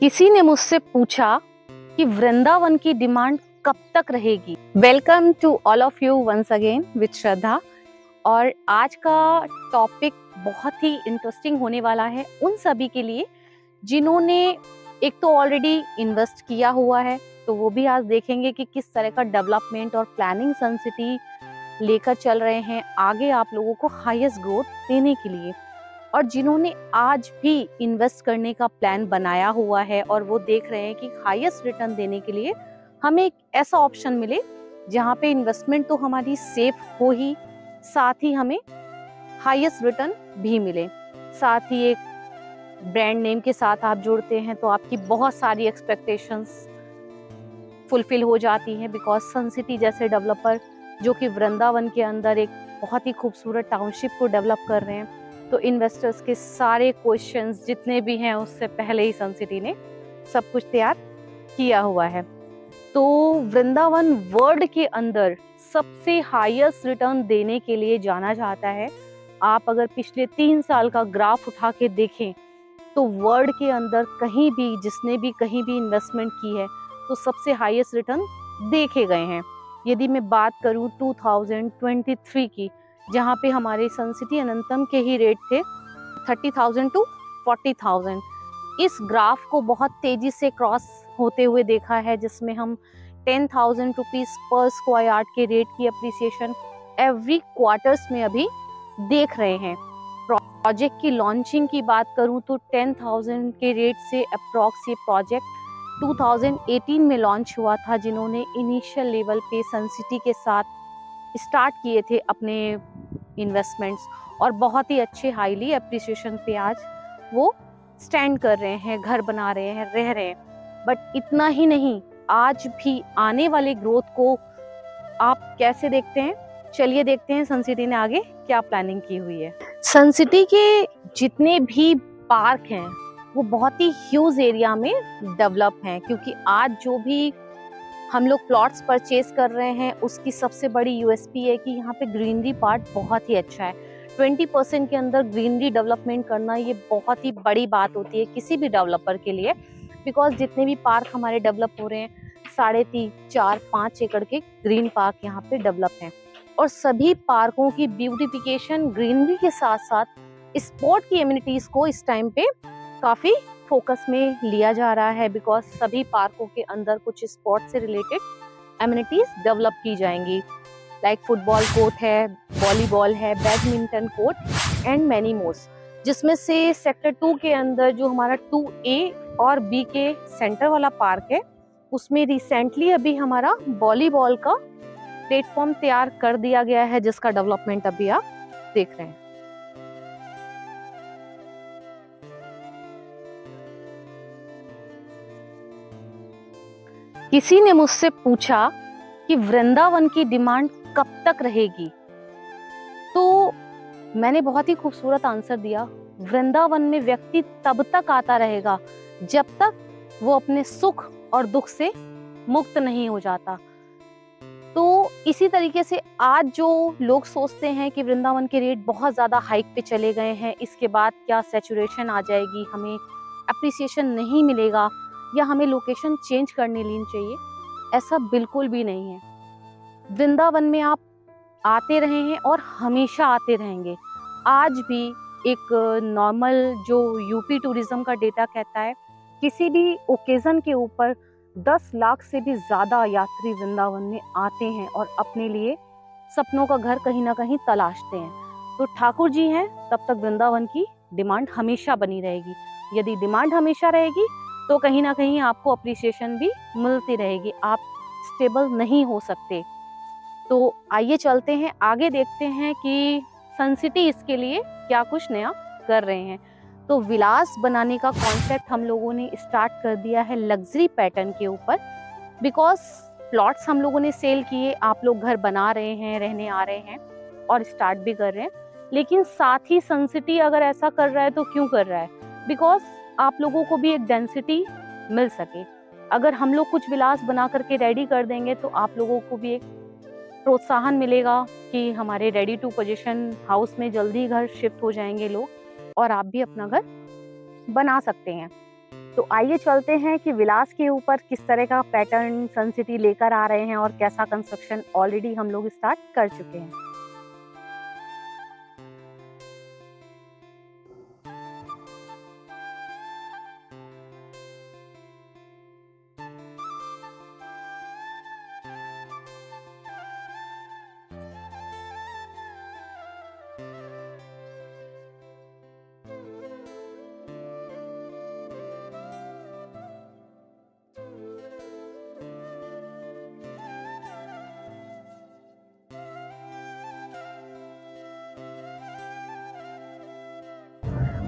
किसी ने मुझसे पूछा कि वृंदावन की डिमांड कब तक रहेगी। Welcome to all of you once again with Shraddha. और आज का टॉपिक बहुत ही इंटरेस्टिंग होने वाला है उन सभी के लिए जिन्होंने एक तो ऑलरेडी इन्वेस्ट किया हुआ है, तो वो भी आज देखेंगे कि किस तरह का डेवलपमेंट और प्लानिंग सन सिटी लेकर चल रहे हैं आगे आप लोगों को हाईएस्ट ग्रोथ देने के लिए, और जिन्होंने आज भी इन्वेस्ट करने का प्लान बनाया हुआ है और वो देख रहे हैं कि हाईएस्ट रिटर्न देने के लिए हमें एक ऐसा ऑप्शन मिले जहाँ पे इन्वेस्टमेंट तो हमारी सेफ हो ही, साथ ही हमें हाईएस्ट रिटर्न भी मिले। साथ ही एक ब्रांड नेम के साथ आप जुड़ते हैं तो आपकी बहुत सारी एक्सपेक्टेशंस फुलफिल हो जाती हैं, बिकॉज सन सिटी जैसे डेवलपर जो कि वृंदावन के अंदर एक बहुत ही खूबसूरत टाउनशिप को डेवलप कर रहे हैं, तो इन्वेस्टर्स के सारे क्वेश्चंस जितने भी हैं उससे पहले ही सन सिटी ने सब कुछ तैयार किया हुआ है। तो वृंदावन वर्ल्ड के अंदर सबसे हाईएस्ट रिटर्न देने के लिए जाना जाता है। आप अगर पिछले 3 साल का ग्राफ उठा के देखें तो वर्ल्ड के अंदर कहीं भी जिसने भी कहीं भी इन्वेस्टमेंट की है तो सबसे हाईएस्ट रिटर्न देखे गए हैं। यदि मैं बात करूं 2023 की, जहां पे हमारे सन सिटी अनंतम के ही रेट थे 30,000 टू 40,000, इस ग्राफ को बहुत तेजी से क्रॉस होते हुए देखा है, जिसमें हम 10,000 रुपीज पर स्क्वायर यार्ड के रेट की अप्रिसिएशन एवरी क्वार्टर्स में अभी देख रहे हैं। प्रोजेक्ट की लॉन्चिंग की बात करूं तो 10,000 के रेट से अप्रॉक्स ये प्रोजेक्ट 2018 में लॉन्च हुआ था, जिन्होंने इनिशियल लेवल पे सन सिटी के साथ स्टार्ट किए थे अपने इन्वेस्टमेंट्स, और बहुत ही अच्छे हाईली अप्रिसिएशन पे आज वो स्टैंड कर रहे हैं, घर बना रहे हैं, रह रहे हैं। बट इतना ही नहीं, आज भी आने वाले ग्रोथ को आप कैसे देखते हैं, चलिए देखते हैं सन सिटी ने आगे क्या प्लानिंग की हुई है। सन सिटी के जितने भी पार्क हैं वो बहुत ही ह्यूज एरिया में डेवलप हैं, क्योंकि आज जो भी हम लोग प्लॉट्स परचेज कर रहे हैं उसकी सबसे बड़ी यूएसपी है कि यहाँ पे ग्रीनरी पार्ट बहुत ही अच्छा है। 20% के अंदर ग्रीनरी डेवलपमेंट करना ये बहुत ही बड़ी बात होती है किसी भी डेवलपर के लिए, बिकॉज जितने भी पार्क हमारे डेवलप हो रहे हैं 3.5, 4, 5 एकड़ के ग्रीन पार्क यहाँ पे डेवलप हैं, और सभी पार्कों की ब्यूटिफिकेशन ग्रीनरी के साथ साथ स्पोर्ट की एमिनिटीज को इस टाइम पे काफी फोकस में लिया जा रहा है, बिकॉज सभी पार्कों के अंदर कुछ स्पोर्ट से रिलेटेड एमिनिटीज डेवलप की जाएंगी, लाइक फुटबॉल कोर्ट है, वॉलीबॉल है, badminton court and many mores. जिसमें से सेक्टर 2 के अंदर जो हमारा 2A और B के सेंटर वाला पार्क है उसमें रिसेंटली अभी हमारा वॉलीबॉल का प्लेटफॉर्म तैयार कर दिया गया है, जिसका डेवलपमेंट अभी आप देख रहे हैं। किसी ने मुझसे पूछा कि वृंदावन की डिमांड कब तक रहेगी, तो मैंने बहुत ही खूबसूरत आंसर दिया, वृंदावन में व्यक्ति तब तक आता रहेगा जब तक वो अपने सुख और दुख से मुक्त नहीं हो जाता। तो इसी तरीके से आज जो लोग सोचते हैं कि वृंदावन के रेट बहुत ज्यादा हाइक पे चले गए हैं, इसके बाद क्या सैचुरेशन आ जाएगी, हमें अप्रिसिएशन नहीं मिलेगा या हमें लोकेशन चेंज करने लेनी चाहिए, ऐसा बिल्कुल भी नहीं है। वृंदावन में आप आते रहे हैं और हमेशा आते रहेंगे। आज भी एक नॉर्मल जो यूपी टूरिज्म का डेटा कहता है किसी भी ओकेजन के ऊपर 10 लाख से भी ज्यादा यात्री वृंदावन में आते हैं और अपने लिए सपनों का घर कहीं ना कहीं तलाशते हैं। तो ठाकुर जी हैं तब तक वृंदावन की डिमांड हमेशा बनी रहेगी। यदि डिमांड हमेशा रहेगी तो कहीं ना कहीं आपको अप्रिसिएशन भी मिलती रहेगी, आप स्टेबल नहीं हो सकते। तो आइए चलते हैं आगे, देखते हैं कि सन सिटी इसके लिए क्या कुछ नया कर रहे हैं। तो विलास बनाने का कॉन्सेप्ट हम लोगों ने स्टार्ट कर दिया है लग्जरी पैटर्न के ऊपर, बिकॉज प्लॉट्स हम लोगों ने सेल किए, आप लोग घर बना रहे हैं, रहने आ रहे हैं और स्टार्ट भी कर रहे हैं, लेकिन साथ ही सन सिटी अगर ऐसा कर रहा है तो क्यों कर रहा है, बिकॉज आप लोगों को भी एक डेंसिटी मिल सके। अगर हम लोग कुछ विलास बना करके रेडी कर देंगे तो आप लोगों को भी एक प्रोत्साहन मिलेगा कि हमारे रेडी टू पोजीशन हाउस में जल्दी घर शिफ्ट हो जाएंगे लोग और आप भी अपना घर बना सकते हैं। तो आइए चलते हैं कि विलास के ऊपर किस तरह का पैटर्न सन सिटी लेकर आ रहे हैं और कैसा कंस्ट्रक्शन ऑलरेडी हम लोग स्टार्ट कर चुके हैं।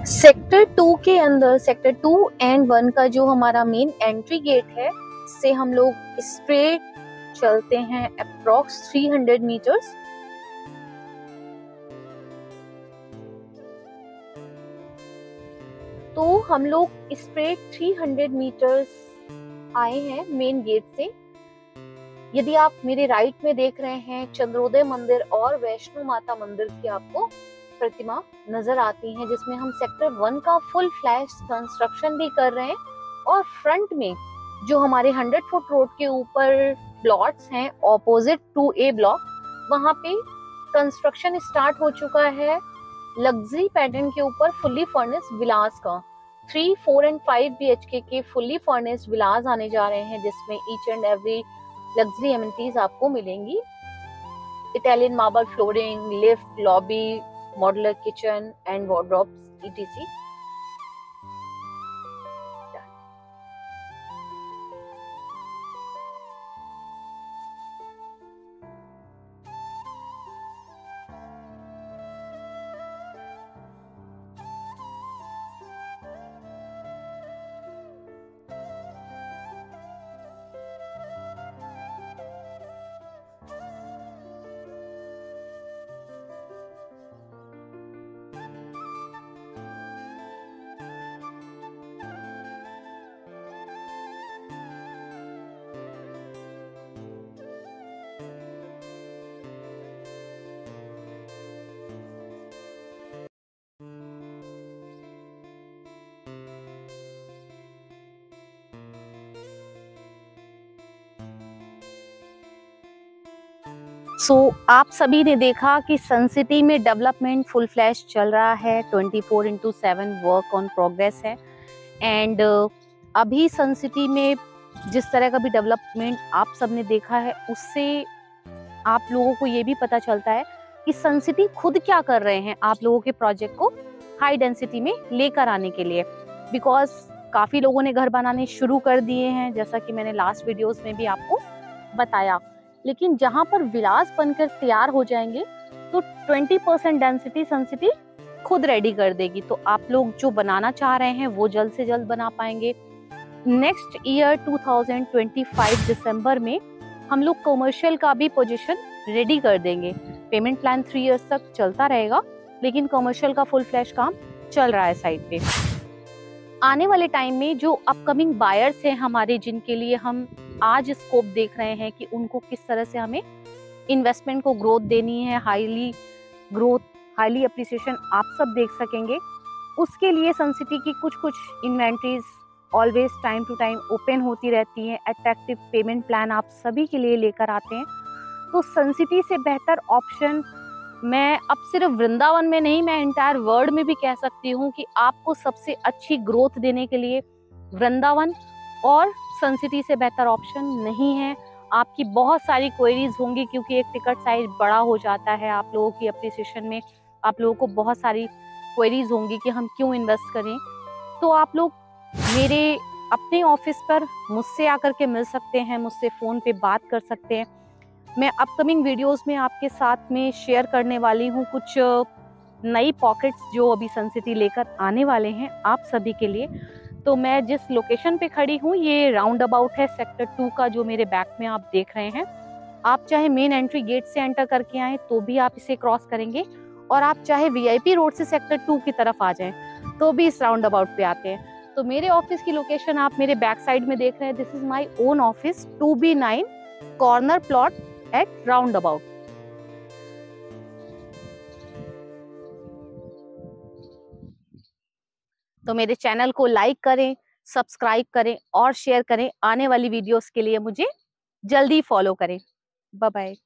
सेक्टर 2 के अंदर सेक्टर 2 एंड 1 का जो हमारा मेन एंट्री गेट है, से हम लोग स्ट्रेट चलते हैं अप्रॉक्स 300 मीटर्स। तो हम लोग स्ट्रेट 300 मीटर्स आए हैं मेन गेट से। यदि आप मेरे राइट में देख रहे हैं, चंद्रोदय मंदिर और वैष्णो माता मंदिर की आपको प्रतिमा नजर आती हैं, जिसमें हम सेक्टर 1 का फुल फ्लैश कंस्ट्रक्शन भी कर रहे हैं। और फ्रंट में जो हमारे 100 फुट रोड के ऊपर प्लॉट्स हैं ऑपोजिट टू ए ब्लॉक, वहां पे कंस्ट्रक्शन स्टार्ट हो चुका है लग्जरी पैटर्न के ऊपर फुल्ली फर्निश्ड विलास का। 3, 4 एंड 5 BHK के फुल्ली फर्निश्ड विलास आने जा रहे हैं, जिसमें each and every luxury amenities आपको मिलेंगी। Italian marble flooring, lift, lobby, modular kitchen and wardrobes etc. आप सभी ने देखा कि सन सिटी में डेवलपमेंट फुल फ्लैश चल रहा है, 24/7 वर्क ऑन प्रोग्रेस है। एंड अभी सन सिटी में जिस तरह का भी डेवलपमेंट आप सबने देखा है, उससे आप लोगों को ये भी पता चलता है कि सन सिटी खुद क्या कर रहे हैं आप लोगों के प्रोजेक्ट को हाई डेंसिटी में लेकर आने के लिए। बिकॉज काफी लोगों ने घर बनाने शुरू कर दिए हैं, जैसा कि मैंने लास्ट वीडियोस में भी आपको बताया। लेकिन जहां पर विलास बनकर तैयार हो जाएंगे तो 20% डेंसिटी सन सिटी खुद रेडी कर देगी। तो आप लोग जो बनाना चाह रहे हैं वो जल्द से जल्द बना पाएंगे। नेक्स्ट ईयर 2025 दिसंबर में हम लोग कमर्शियल का भी पोजीशन रेडी कर देंगे। पेमेंट प्लान 3 इयर्स तक चलता रहेगा, लेकिन कमर्शियल का फुल फ्लैश काम चल रहा है साइड पे। आने वाले टाइम में जो अपकमिंग बायर्स हैं हमारे, जिनके लिए हम आज स्कोप देख रहे हैं कि उनको किस तरह से हमें इन्वेस्टमेंट को ग्रोथ देनी है, हाईली ग्रोथ, हाईली अप्रिसिएशन आप सब देख सकेंगे। उसके लिए सन सिटी की कुछ inventories always time to time open होती रहती हैं। अट्रैक्टिव पेमेंट प्लान आप सभी के लिए लेकर आते हैं। तो सन सिटी से बेहतर ऑप्शन मैं अब सिर्फ वृंदावन में नहीं, मैं एंटायर वर्ल्ड में भी कह सकती हूँ कि आपको सबसे अच्छी ग्रोथ देने के लिए वृंदावन और सन सिटी से बेहतर ऑप्शन नहीं है। आपकी बहुत सारी क्वेरीज होंगी, क्योंकि एक टिकट साइज बड़ा हो जाता है। आप लोगों की अप्रिसिएशन में आप लोगों को बहुत सारी क्वेरीज होंगी कि हम क्यों इन्वेस्ट करें। तो आप लोग मेरे अपने ऑफिस पर मुझसे आकर के मिल सकते हैं, मुझसे फ़ोन पे बात कर सकते हैं। मैं अपकमिंग वीडियोस में आपके साथ में शेयर करने वाली हूँ कुछ नई पॉकेट्स जो अभी सन सिटी लेकर आने वाले हैं आप सभी के लिए। तो मैं जिस लोकेशन पे खड़ी हूँ, ये राउंड अबाउट है सेक्टर 2 का, जो मेरे बैक में आप देख रहे हैं। आप चाहे मेन एंट्री गेट से एंटर करके आए तो भी आप इसे क्रॉस करेंगे, और आप चाहे VIP रोड से सेक्टर 2 की तरफ आ जाएं तो भी इस राउंड अबाउट पे आते हैं। तो मेरे ऑफिस की लोकेशन आप मेरे बैक साइड में देख रहे हैं। This is my own office, 2B9 corner plot at round about. तो मेरे चैनल को लाइक करें, सब्सक्राइब करें और शेयर करें। आने वाली वीडियोस के लिए मुझे जल्दी फॉलो करें। Bye bye.